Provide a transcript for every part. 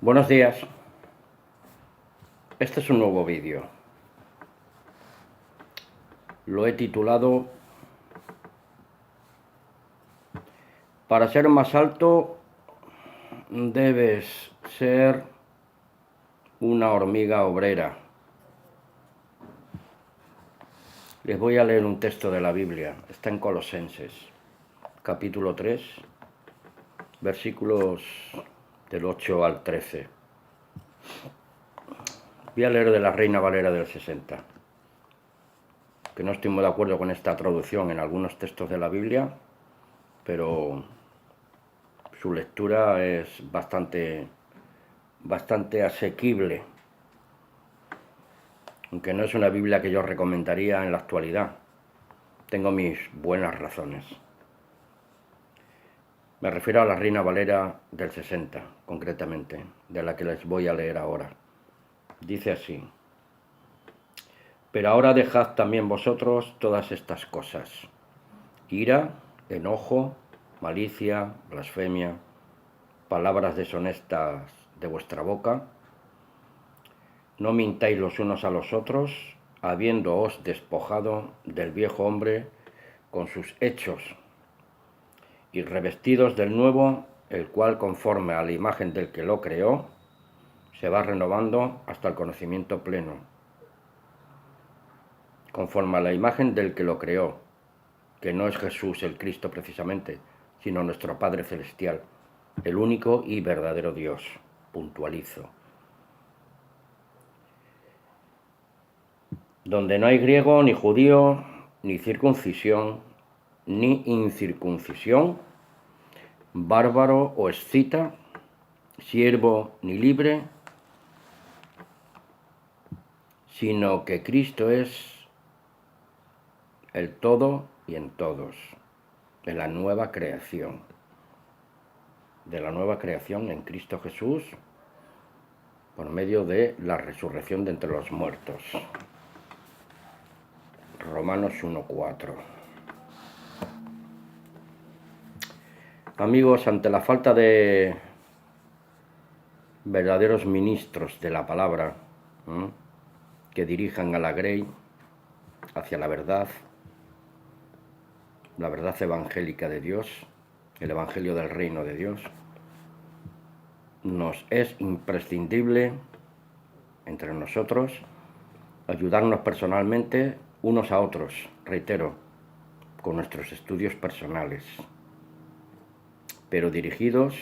Buenos días. Este es un nuevo vídeo. Lo he titulado Para ser más alto debes ser una hormiga obrera. Les voy a leer un texto de la Biblia. Está en Colosenses, capítulo 3, versículos del 8 al 13. Voy a leer de la Reina Valera del 60, que no estoy muy de acuerdo con esta traducción en algunos textos de la Biblia, pero su lectura es bastante asequible, aunque no es una Biblia que yo recomendaría en la actualidad. Tengo mis buenas razones. Me refiero a la Reina Valera del 60, concretamente, de la que les voy a leer ahora. Dice así: Pero ahora dejad también vosotros todas estas cosas: ira, enojo, malicia, blasfemia, palabras deshonestas de vuestra boca. No mintáis los unos a los otros, habiéndoos despojado del viejo hombre con sus hechos, y revestidos del nuevo, el cual, conforme a la imagen del que lo creó, se va renovando hasta el conocimiento pleno. Conforme a la imagen del que lo creó, que no es Jesús el Cristo precisamente, sino nuestro Padre Celestial, el único y verdadero Dios. Puntualizo. Donde no hay griego, ni judío, ni circuncisión, ni incircuncisión, bárbaro o escita, siervo ni libre, sino que Cristo es el todo y en todos, de la nueva creación en Cristo Jesús, por medio de la resurrección de entre los muertos. Romanos 1:4. Amigos, ante la falta de verdaderos ministros de la palabra que dirijan a la grey hacia la verdad evangélica de Dios, el evangelio del reino de Dios, nos es imprescindible entre nosotros ayudarnos personalmente unos a otros, reitero, con nuestros estudios personales, pero dirigidos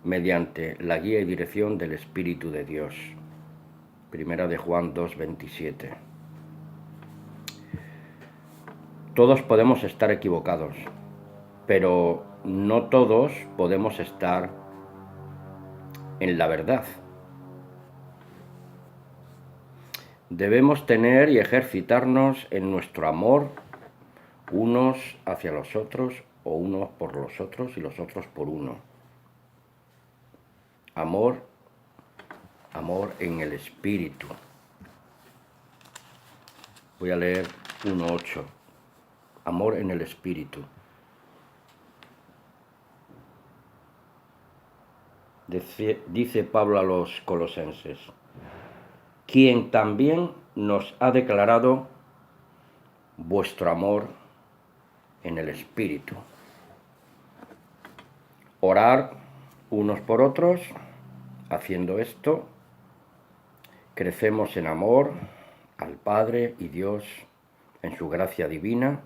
mediante la guía y dirección del Espíritu de Dios. Primera de Juan 2:27. Todos podemos estar equivocados, pero no todos podemos estar en la verdad. Debemos tener y ejercitarnos en nuestro amor unos hacia los otros, o unos por los otros y los otros por uno. Amor en el Espíritu. Voy a leer 1:8. Amor en el Espíritu. Dice Pablo a los colosenses: quien también nos ha declarado vuestro amor en el Espíritu. Orar unos por otros. Haciendo esto, crecemos en amor al Padre y Dios, en su gracia divina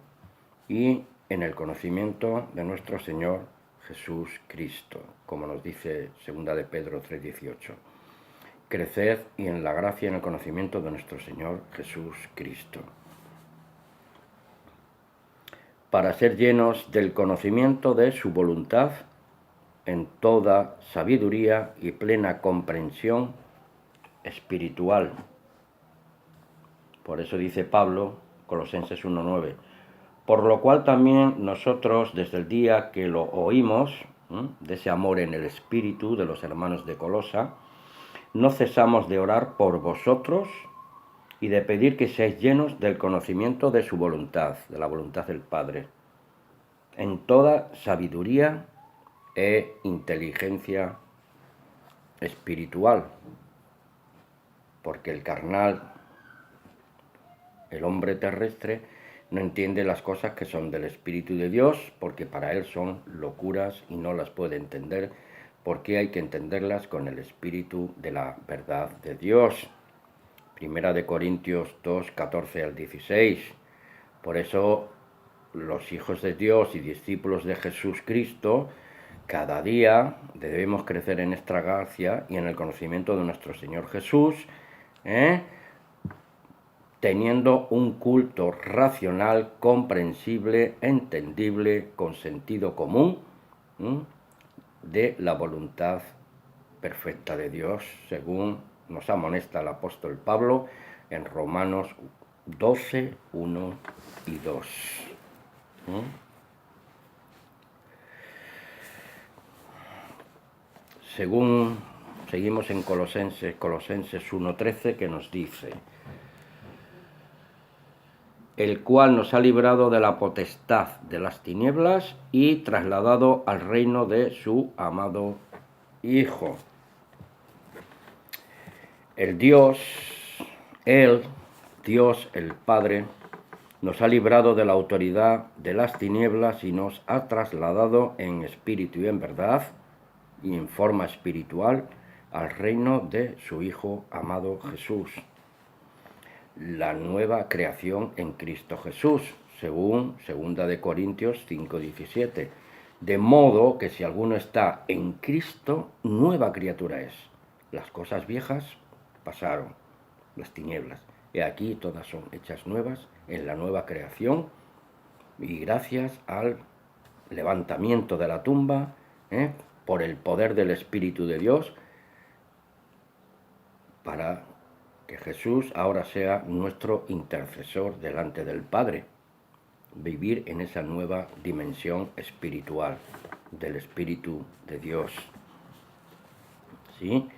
y en el conocimiento de nuestro Señor Jesús Cristo, como nos dice 2 de Pedro 3:18. Creced y en la gracia y en el conocimiento de nuestro Señor Jesús Cristo, para ser llenos del conocimiento de su voluntad en toda sabiduría y plena comprensión espiritual. Por eso dice Pablo, Colosenses 1:9, por lo cual también nosotros, desde el día que lo oímos, de ese amor en el Espíritu de los hermanos de Colosa, no cesamos de orar por vosotros y de pedir que seáis llenos del conocimiento de su voluntad, de la voluntad del Padre, en toda sabiduría e inteligencia espiritual, porque el carnal, el hombre terrestre, no entiende las cosas que son del Espíritu de Dios, porque para él son locuras y no las puede entender, porque hay que entenderlas con el Espíritu de la verdad de Dios. Primera de Corintios 2, 14 al 16. Por eso los hijos de Dios y discípulos de Jesús Cristo, cada día debemos crecer en esta gracia y en el conocimiento de nuestro Señor Jesús, teniendo un culto racional, comprensible, entendible, con sentido común, de la voluntad perfecta de Dios, según nos amonesta el apóstol Pablo en Romanos 12, 1 y 2. Según seguimos en Colosenses 1:13, que nos dice: el cual nos ha librado de la potestad de las tinieblas y trasladado al reino de su amado Hijo. Dios el Padre, nos ha librado de la autoridad de las tinieblas y nos ha trasladado en espíritu y en verdad y en forma espiritual al reino de su Hijo amado Jesús. La nueva creación en Cristo Jesús, según 2 Corintios 5:17. De modo que si alguno está en Cristo, nueva criatura es. Las cosas viejas pasaron, las tinieblas. Y aquí todas son hechas nuevas en la nueva creación, y gracias al levantamiento de la tumba, por el poder del Espíritu de Dios, para que Jesús ahora sea nuestro intercesor delante del Padre. Vivir en esa nueva dimensión espiritual del Espíritu de Dios. ¿Sí?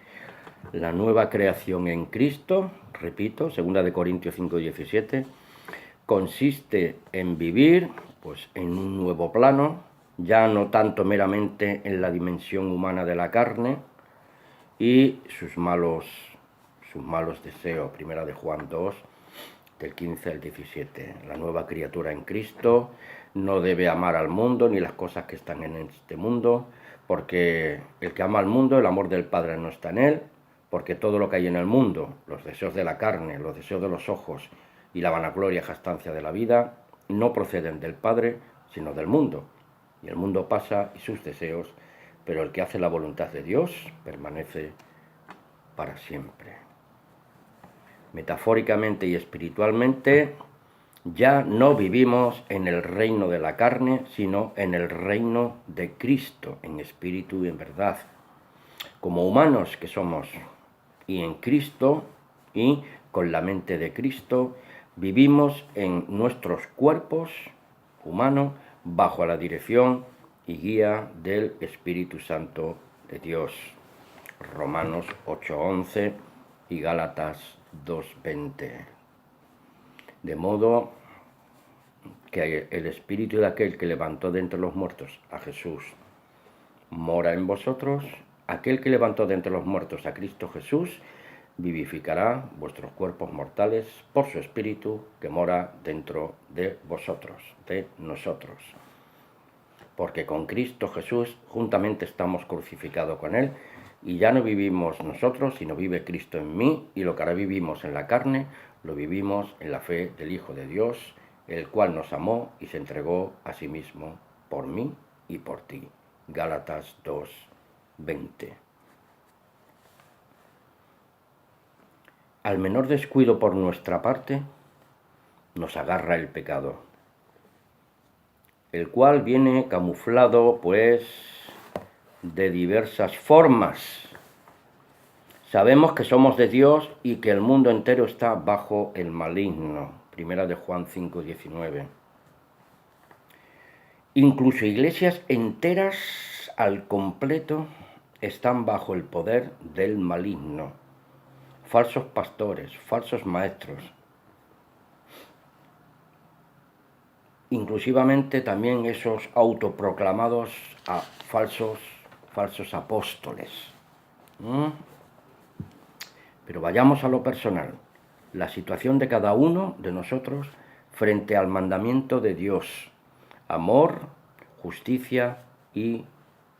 La nueva creación en Cristo, repito, 2 Corintios 5:17, consiste en vivir pues en un nuevo plano, ya no tanto meramente en la dimensión humana de la carne y sus malos deseos. Primera de Juan 2, del 15 al 17. La nueva criatura en Cristo no debe amar al mundo ni las cosas que están en este mundo, porque el que ama al mundo, el amor del Padre no está en él, porque todo lo que hay en el mundo, los deseos de la carne, los deseos de los ojos y la vanagloria jactancia de la vida, no proceden del Padre, sino del mundo. Y el mundo pasa y sus deseos, pero el que hace la voluntad de Dios permanece para siempre. Metafóricamente y espiritualmente, ya no vivimos en el reino de la carne, sino en el reino de Cristo, en espíritu y en verdad. Como humanos que somos, y en Cristo, y con la mente de Cristo, vivimos en nuestros cuerpos humanos bajo la dirección y guía del Espíritu Santo de Dios. Romanos 8:11 y Gálatas 2:20. De modo que el Espíritu de aquel que levantó de entre los muertos a Jesús mora en vosotros. Aquel que levantó de entre los muertos a Cristo Jesús vivificará vuestros cuerpos mortales por su Espíritu que mora dentro de vosotros, de nosotros. Porque con Cristo Jesús juntamente estamos crucificados con Él, y ya no vivimos nosotros, sino vive Cristo en mí, y lo que ahora vivimos en la carne, lo vivimos en la fe del Hijo de Dios, el cual nos amó y se entregó a sí mismo por mí y por ti. Gálatas 2:20. Al menor descuido por nuestra parte, nos agarra el pecado, el cual viene camuflado, pues, de diversas formas. Sabemos que somos de Dios y que el mundo entero está bajo el maligno. Primera de Juan 5:19. Incluso iglesias enteras al completo están bajo el poder del maligno. Falsos pastores, falsos maestros. Inclusivamente también esos autoproclamados falsos apóstoles. Pero vayamos a lo personal. La situación de cada uno de nosotros frente al mandamiento de Dios. Amor, justicia y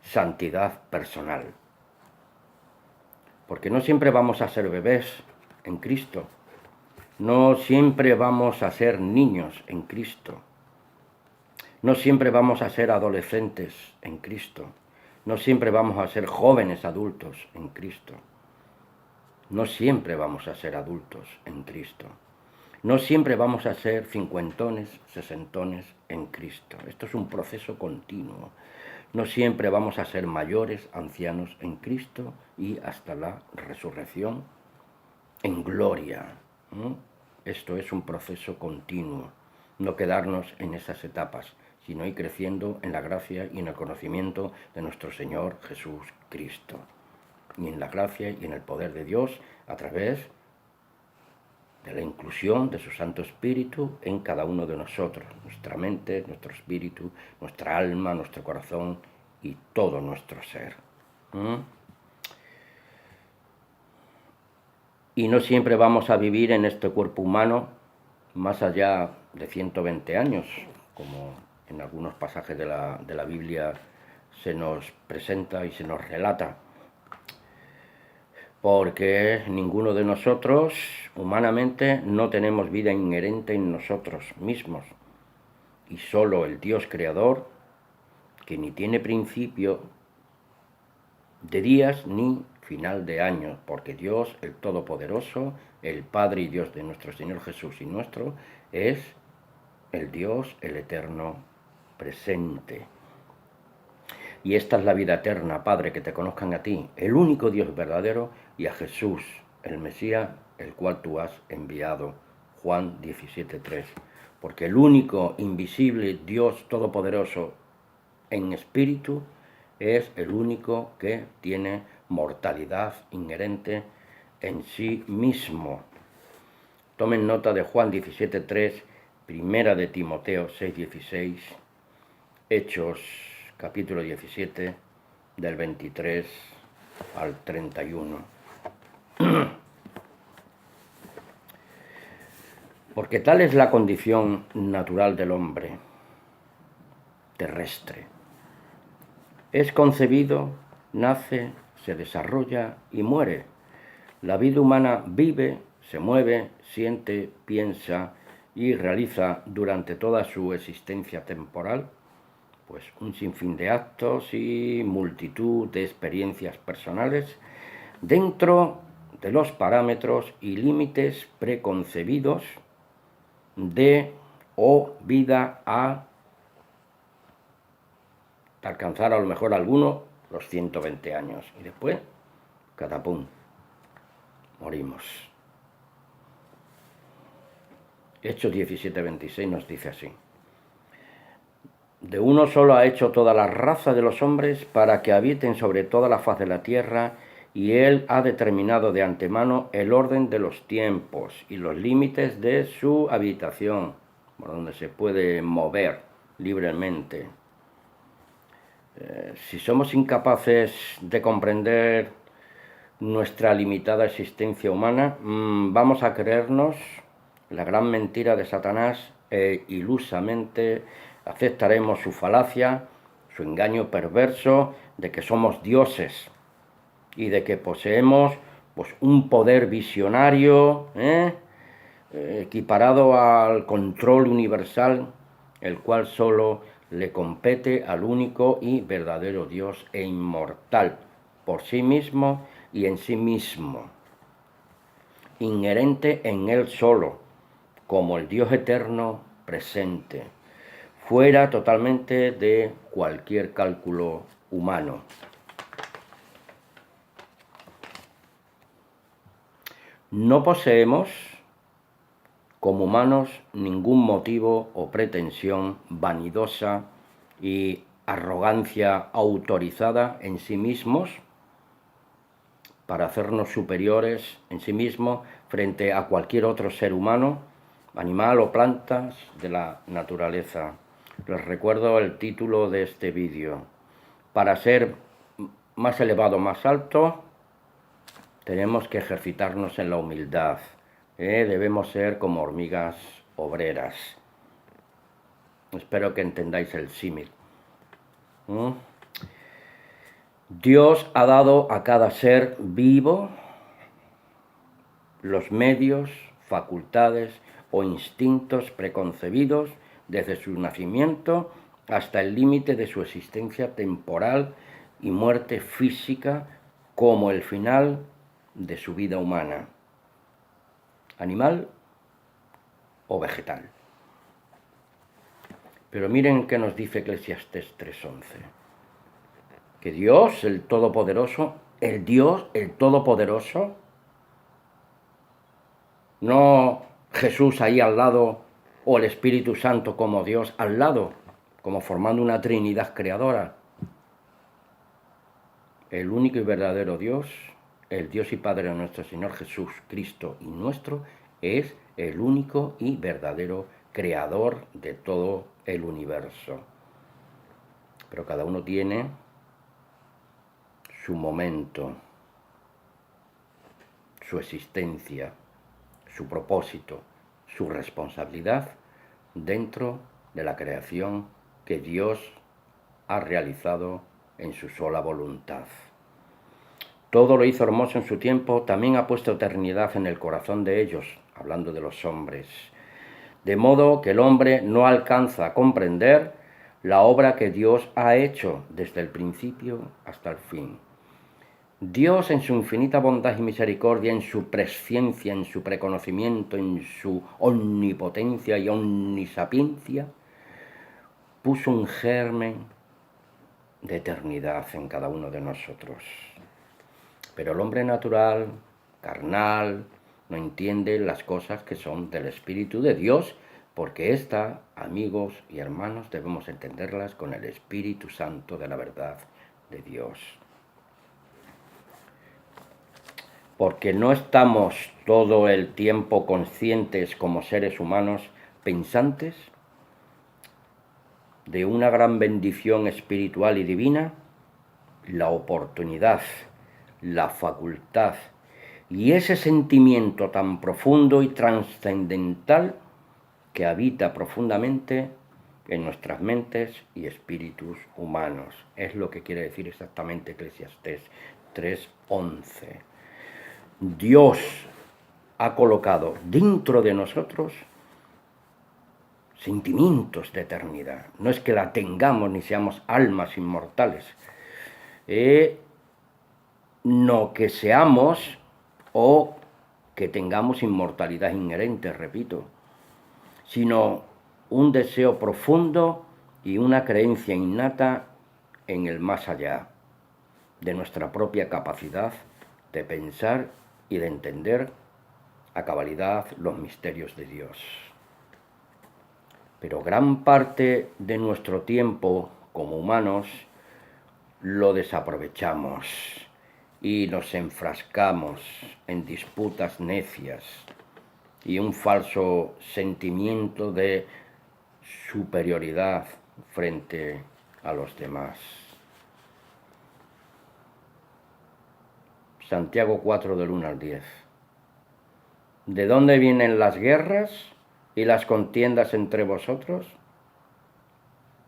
santidad personal. Porque no siempre vamos a ser bebés en Cristo. No siempre vamos a ser niños en Cristo. No siempre vamos a ser adolescentes en Cristo. No siempre vamos a ser jóvenes adultos en Cristo. No siempre vamos a ser adultos en Cristo. No siempre vamos a ser cincuentones, sesentones en Cristo. Esto es un proceso continuo. No siempre vamos a ser mayores, ancianos en Cristo y hasta la resurrección en gloria. Esto es un proceso continuo. No quedarnos en esas etapas, sino ir creciendo en la gracia y en el conocimiento de nuestro Señor Jesús Cristo. Y en la gracia y en el poder de Dios a través de la inclusión de su Santo Espíritu en cada uno de nosotros, nuestra mente, nuestro espíritu, nuestra alma, nuestro corazón y todo nuestro ser. Y no siempre vamos a vivir en este cuerpo humano más allá de 120 años, como en algunos pasajes de la Biblia se nos presenta y se nos relata. Porque ninguno de nosotros, humanamente, no tenemos vida inherente en nosotros mismos. Y solo el Dios creador, que ni tiene principio de días ni final de años, porque Dios, el Todopoderoso, el Padre y Dios de nuestro Señor Jesús y nuestro, es el Dios, el Eterno, presente. Y esta es la vida eterna, Padre, que te conozcan a ti, el único Dios verdadero, y a Jesús, el Mesías, el cual tú has enviado. Juan 17:3. Porque el único invisible Dios todopoderoso en espíritu es el único que tiene mortalidad inherente en sí mismo. Tomen nota de Juan 17:3, Primera de Timoteo 6:16, Hechos capítulo 17, del 23 al 31. Porque tal es la condición natural del hombre terrestre. Es concebido, nace, se desarrolla y muere. La vida humana vive, se mueve, siente, piensa y realiza durante toda su existencia temporal pues un sinfín de actos y multitud de experiencias personales dentro de los parámetros y límites preconcebidos de vida a alcanzar a lo mejor alguno los 120 años y después, catapum, morimos. Hechos 17:26 nos dice así: de uno solo ha hecho toda la raza de los hombres para que habiten sobre toda la faz de la tierra, y él ha determinado de antemano el orden de los tiempos y los límites de su habitación, por donde se puede mover libremente. Si somos incapaces de comprender nuestra limitada existencia humana, vamos a creernos la gran mentira de Satanás e ilusamente aceptaremos su falacia, su engaño perverso de que somos dioses y de que poseemos pues, un poder visionario equiparado al control universal, el cual solo le compete al único y verdadero Dios e inmortal, por sí mismo y en sí mismo, inherente en él solo, como el Dios eterno presente, fuera totalmente de cualquier cálculo humano. No poseemos, como humanos, ningún motivo o pretensión vanidosa y arrogancia autorizada en sí mismos para hacernos superiores en sí mismos frente a cualquier otro ser humano, animal o plantas de la naturaleza. Les recuerdo el título de este vídeo: para ser más elevado, más alto, tenemos que ejercitarnos en la humildad. Debemos ser como hormigas obreras. Espero que entendáis el símil. Dios ha dado a cada ser vivo los medios, facultades o instintos preconcebidos desde su nacimiento hasta el límite de su existencia temporal y muerte física como el final de su vida humana, animal o vegetal. Pero miren qué nos dice Eclesiastés 3:11, que Dios, el Todopoderoso, el Todopoderoso, no Jesús ahí al lado o el Espíritu Santo como Dios al lado, como formando una Trinidad creadora. El único y verdadero Dios, el Dios y Padre de nuestro Señor Jesús Cristo y nuestro, es el único y verdadero creador de todo el universo. Pero cada uno tiene su momento, su existencia, su propósito, su responsabilidad dentro de la creación que Dios ha realizado en su sola voluntad. Todo lo hizo hermoso en su tiempo, también ha puesto eternidad en el corazón de ellos, hablando de los hombres. De modo que el hombre no alcanza a comprender la obra que Dios ha hecho desde el principio hasta el fin. Dios, en su infinita bondad y misericordia, en su presciencia, en su preconocimiento, en su omnipotencia y omnisapiencia, puso un germen de eternidad en cada uno de nosotros. Pero el hombre natural, carnal, no entiende las cosas que son del Espíritu de Dios, porque esta, amigos y hermanos, debemos entenderlas con el Espíritu Santo de la verdad de Dios. Porque no estamos todo el tiempo conscientes como seres humanos pensantes de una gran bendición espiritual y divina, la oportunidad, la facultad y ese sentimiento tan profundo y trascendental que habita profundamente en nuestras mentes y espíritus humanos. Es lo que quiere decir exactamente Eclesiastés 3:11. Dios ha colocado dentro de nosotros sentimientos de eternidad. No es que la tengamos ni seamos almas inmortales, no que seamos o que tengamos inmortalidad inherente, repito, sino un deseo profundo y una creencia innata en el más allá de nuestra propia capacidad de pensar y de entender a cabalidad los misterios de Dios. Pero gran parte de nuestro tiempo como humanos lo desaprovechamos y nos enfrascamos en disputas necias y un falso sentimiento de superioridad frente a los demás. Santiago 4 del 1 al 10. ¿De dónde vienen las guerras y las contiendas entre vosotros?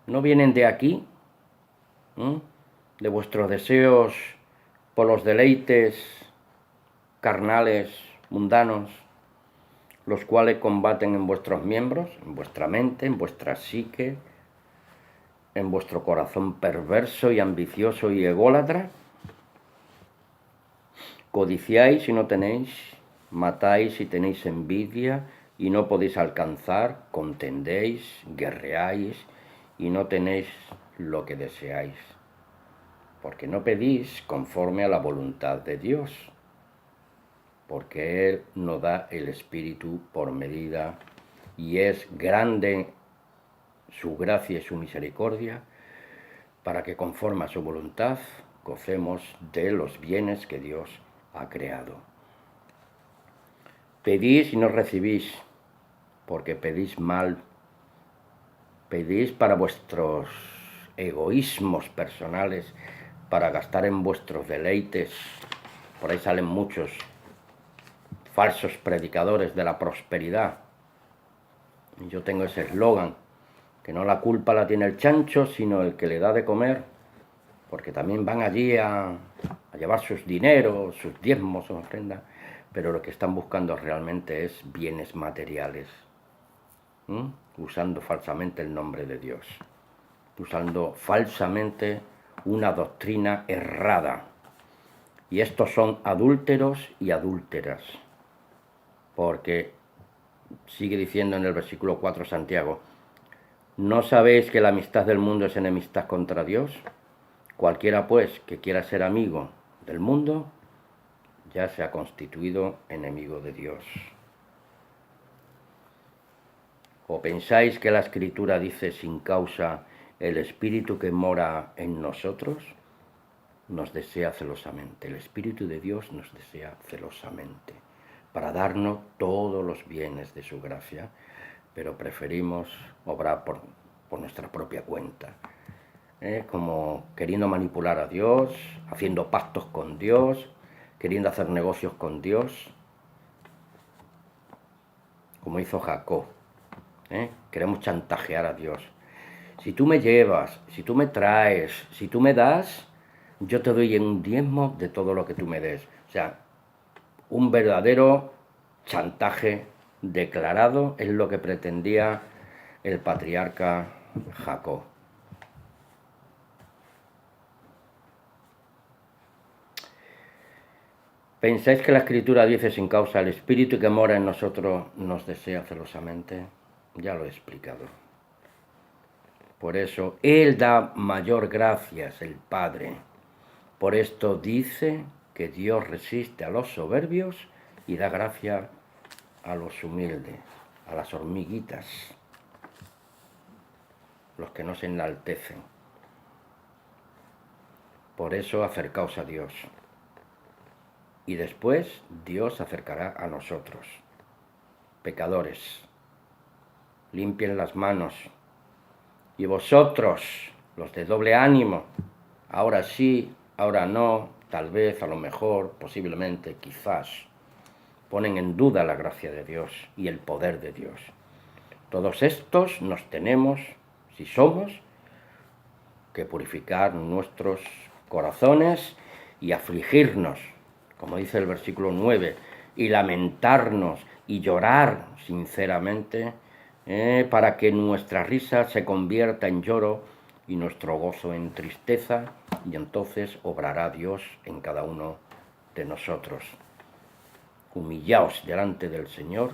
¿No vienen de aquí? ¿De vuestros deseos por los deleites carnales, mundanos, los cuales combaten en vuestros miembros, en vuestra mente, en vuestra psique, en vuestro corazón perverso y ambicioso y ególatra? Codiciáis y no tenéis, matáis y tenéis envidia y no podéis alcanzar, contendéis, guerreáis y no tenéis lo que deseáis, porque no pedís conforme a la voluntad de Dios, porque Él no da el Espíritu por medida, y es grande su gracia y su misericordia, para que conforme a su voluntad gocemos de los bienes que Dios ha creado. Pedís y no recibís, porque pedís mal. Pedís para vuestros egoísmos personales, para gastar en vuestros deleites, por ahí salen muchos falsos predicadores de la prosperidad. Yo tengo ese eslogan, que no la culpa la tiene el chancho, sino el que le da de comer, porque también van allí a llevar sus dineros, sus diezmos, sus ofrendas, pero lo que están buscando realmente es bienes materiales, usando falsamente el nombre de Dios, usando falsamente una doctrina errada. Y estos son adúlteros y adúlteras, porque sigue diciendo en el versículo 4 Santiago: ¿no sabéis que la amistad del mundo es enemistad contra Dios? Cualquiera pues que quiera ser amigo del mundo ya se ha constituido enemigo de Dios. ¿O pensáis que la Escritura dice sin causa: el Espíritu que mora en nosotros nos desea celosamente? El Espíritu de Dios nos desea celosamente para darnos todos los bienes de su gracia, pero preferimos obrar por nuestra propia cuenta, como queriendo manipular a Dios, haciendo pactos con Dios, queriendo hacer negocios con Dios, como hizo Jacob. Queremos chantajear a Dios. Si tú me llevas, si tú me traes, si tú me das, yo te doy un diezmo de todo lo que tú me des. O sea, un verdadero chantaje declarado es lo que pretendía el patriarca Jacob. ¿Pensáis que la Escritura dice sin causa: el Espíritu que mora en nosotros nos desea celosamente? Ya lo he explicado. Por eso Él da mayor gracias, el Padre. Por esto dice que Dios resiste a los soberbios y da gracia a los humildes, a las hormiguitas, los que no se enaltecen. Por eso acercaos a Dios. Y después Dios se acercará a nosotros. Pecadores, limpien las manos. Y vosotros, los de doble ánimo, ahora sí, ahora no, tal vez, a lo mejor, posiblemente, quizás, ponen en duda la gracia de Dios y el poder de Dios. Todos estos nos tenemos, si somos, que purificar nuestros corazones y afligirnos, como dice el versículo 9, y lamentarnos y llorar sinceramente, para que nuestra risa se convierta en lloro y nuestro gozo en tristeza, y entonces obrará Dios en cada uno de nosotros. Humillaos delante del Señor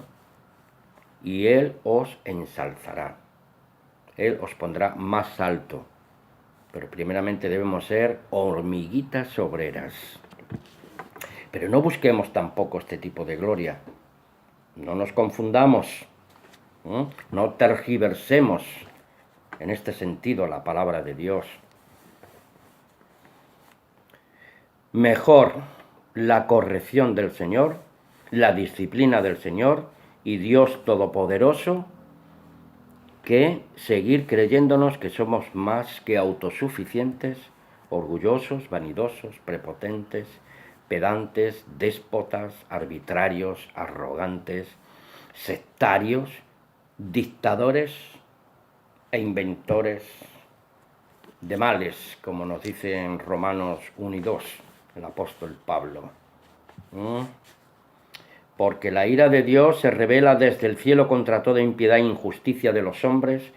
y Él os ensalzará. Él os pondrá más alto, pero primeramente debemos ser hormiguitas obreras. Pero no busquemos tampoco este tipo de gloria. No nos confundamos. No tergiversemos en este sentido la palabra de Dios. Mejor la corrección del Señor, la disciplina del Señor y Dios Todopoderoso, que seguir creyéndonos que somos más que autosuficientes, orgullosos, vanidosos, prepotentes, pedantes, déspotas, arbitrarios, arrogantes, sectarios, dictadores e inventores de males, como nos dice en Romanos 1 y 2 el apóstol Pablo. Porque la ira de Dios se revela desde el cielo contra toda impiedad e injusticia de los hombres,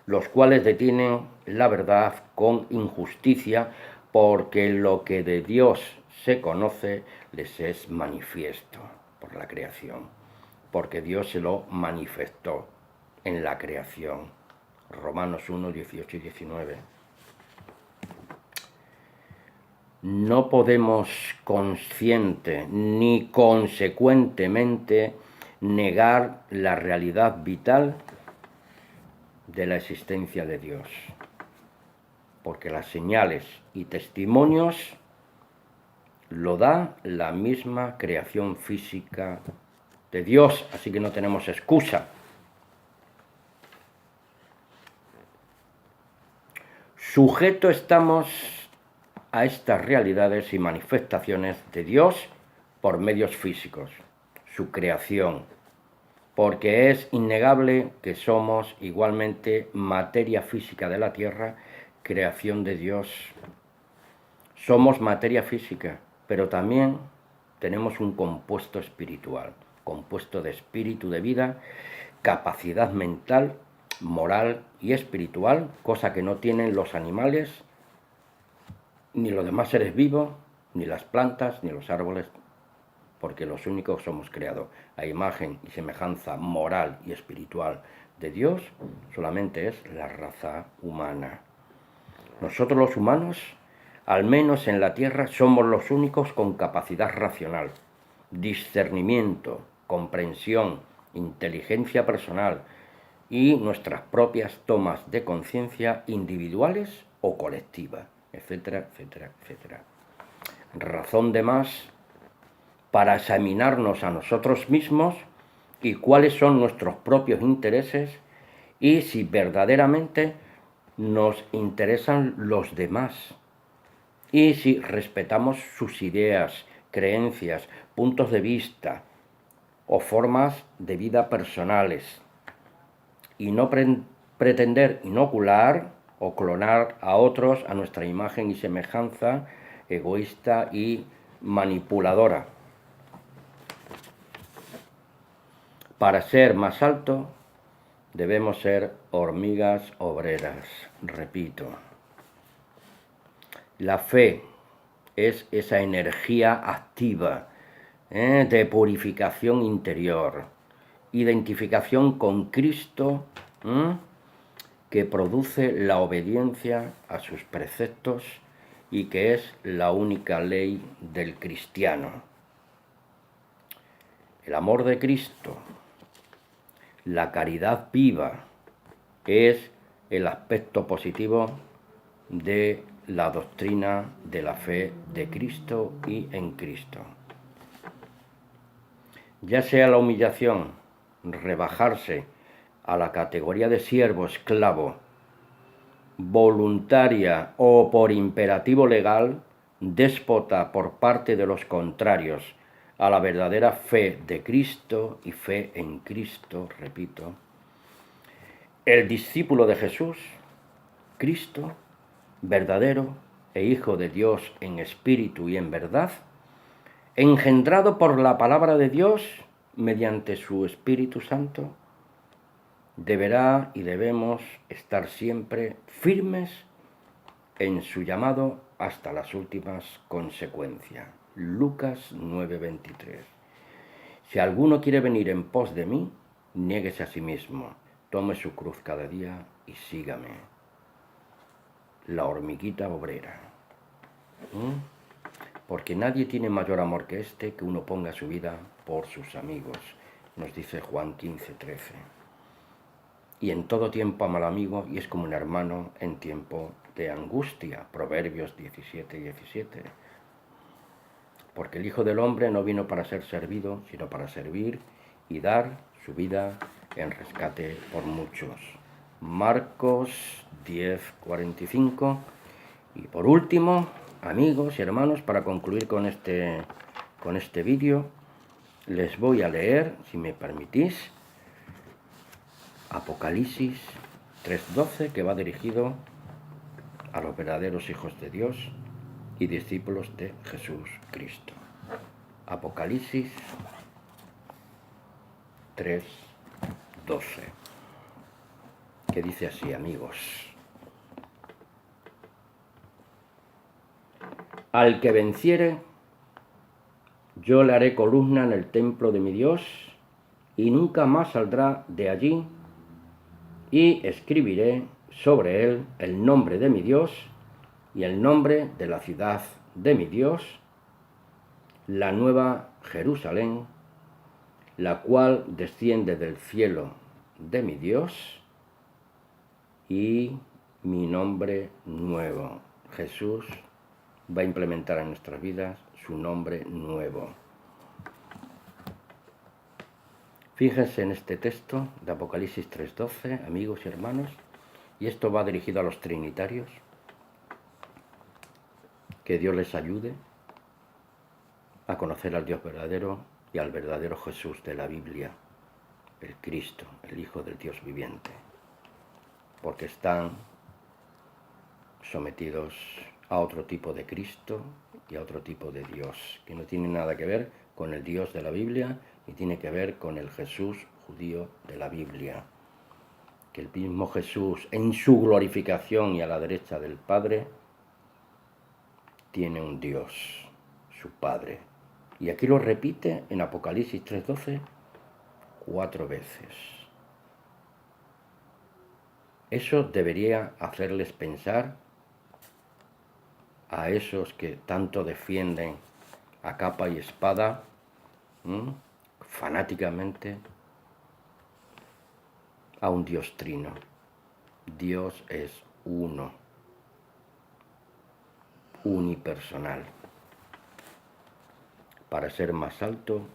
los cuales detienen la verdad con injusticia, porque lo que de Dios se conoce les es manifiesto por la creación, porque Dios se lo manifestó en la creación. Romanos 1, 18 y 19. No podemos consciente ni consecuentemente negar la realidad vital de la existencia de Dios, porque las señales y testimonios lo da la misma creación física de Dios, así que no tenemos excusa. Sujeto estamos a estas realidades y manifestaciones de Dios por medios físicos, su creación, porque es innegable que somos igualmente materia física de la tierra, creación de Dios. Somos materia física, pero también tenemos un compuesto espiritual, compuesto de espíritu de vida, capacidad mental, moral y espiritual, cosa que no tienen los animales, ni los demás seres vivos, ni las plantas, ni los árboles, porque los únicos somos creados a imagen y semejanza moral y espiritual de Dios, solamente es la raza humana. Nosotros los humanos, al menos en la Tierra, somos los únicos con capacidad racional, discernimiento, comprensión, inteligencia personal y nuestras propias tomas de conciencia individuales o colectivas, etcétera, etcétera, etcétera. Razón de más para examinarnos a nosotros mismos y cuáles son nuestros propios intereses y si verdaderamente nos interesan los demás y si respetamos sus ideas, creencias, puntos de vista o formas de vida personales y no pretender inocular o clonar a otros a nuestra imagen y semejanza egoísta y manipuladora. Para ser más alto, debemos ser hormigas obreras. Repito, la fe es esa energía activa de purificación interior, identificación con Cristo, que produce la obediencia a sus preceptos y que es la única ley del cristiano. El amor de Cristo, la caridad viva, es el aspecto positivo de la doctrina de la fe de Cristo y en Cristo. Ya sea la humillación, rebajarse a la categoría de siervo, esclavo, voluntaria o por imperativo legal, déspota por parte de los contrarios a la verdadera fe de Cristo y fe en Cristo, repito. El discípulo de Jesús, Cristo, verdadero e Hijo de Dios en espíritu y en verdad, engendrado por la palabra de Dios mediante su Espíritu Santo, deberá y debemos estar siempre firmes en su llamado hasta las últimas consecuencias. Lucas 9:23. Si alguno quiere venir en pos de mí, niéguese a sí mismo, tome su cruz cada día y sígame. La hormiguita obrera. Porque nadie tiene mayor amor que este, que uno ponga su vida por sus amigos, nos dice Juan 15:13. Y en todo tiempo ama al amigo y es como un hermano en tiempo de angustia, Proverbios 17:17. Porque el Hijo del Hombre no vino para ser servido, sino para servir y dar su vida en rescate por muchos. Marcos 10:45. Y por último, amigos y hermanos, para concluir con este vídeo, les voy a leer, si me permitís, Apocalipsis 3:12, que va dirigido a los verdaderos hijos de Dios y discípulos de Jesús Cristo. Apocalipsis 3:12, que dice así, amigos: al que venciere, yo le haré columna en el templo de mi Dios, y nunca más saldrá de allí, y escribiré sobre él el nombre de mi Dios y el nombre de la ciudad de mi Dios, la nueva Jerusalén, la cual desciende del cielo de mi Dios, y mi nombre nuevo. Jesús va a implementar en nuestras vidas su nombre nuevo. Fíjense en este texto de Apocalipsis 3:12, amigos y hermanos, y esto va dirigido a los trinitarios. Que Dios les ayude a conocer al Dios verdadero y al verdadero Jesús de la Biblia, el Cristo, el Hijo del Dios viviente, porque están sometidos a otro tipo de Cristo y a otro tipo de Dios, que no tiene nada que ver con el Dios de la Biblia, ni tiene que ver con el Jesús judío de la Biblia. Que el mismo Jesús, en su glorificación y a la derecha del Padre, tiene un Dios, su Padre. Y aquí lo repite en Apocalipsis 3:12 4 veces. Eso debería hacerles pensar a esos que tanto defienden a capa y espada, fanáticamente, a un Dios trino. Dios es uno, unipersonal. Para ser más alto,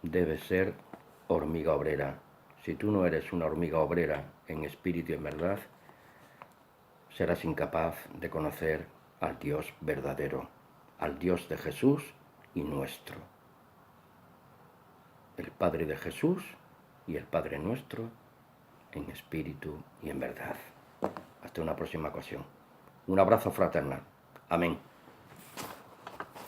debe ser hormiga obrera. Si tú no eres una hormiga obrera en espíritu y en verdad, serás incapaz de conocer al Dios verdadero, al Dios de Jesús y nuestro. El Padre de Jesús y el Padre nuestro en espíritu y en verdad. Hasta una próxima ocasión. Un abrazo fraternal. Amén.